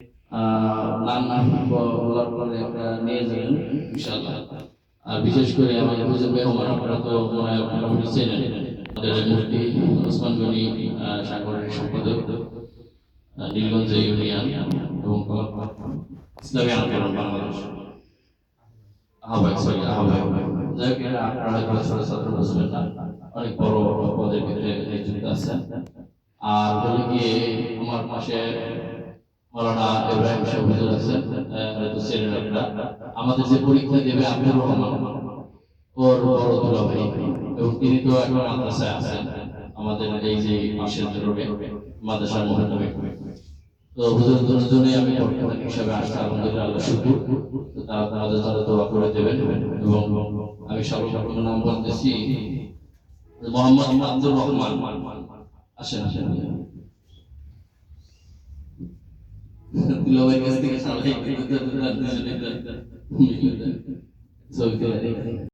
নাম বলার পরে আপনারা নিয়ে যাবেন ইনশাআল্লাহ। আর বিশেষ করে আমাদের দুজন মেহমান আপনারা তো মনে হয় মোটামুটি চেনেন, আমাদের মুফতি ওসমান গনি সাগরের সম্পাদক নীলগঞ্জ ইউনিয়ন এবং ইসলামী আন্দোলন বাংলাদেশ আহ্বায়ক। যাই হোক, আপনারা হয়তো ছোট ছাত্র বুঝবেন না, অনেক বড় পদের ভিতরে নিযুক্ত আছেন। আর হলো গিয়ে আমার পাশে মৌলানা ইব্রাহিম সাহেব হুজুর আছেন, হয়তো চেনেন আপনারা। আমাদের যে পরীক্ষা দেবে আব্দুর রহমান, ওর বড় দুলা ভাই, এবং তিনি তো একটা মাদ্রাসায় আছেন আমাদের এই যে পাশের রোডে মাদ্রাসার মহল্লায়। তো হুজুর দুজনেই আমি পরীক্ষা হিসাবে আসছি, আলহামদুলিল্লাহ, আল্লাহ শুকর। তো তারা তাদের জন্য দোয়া করে দেবেন। এবং আমি সর্বপ্রথম নাম বলতেছি মোহাম্মদ আব্দুর রহমান। আসেন আসেন, দুলাভাইয়ের কাছ থেকে সবাই ছবি তুলে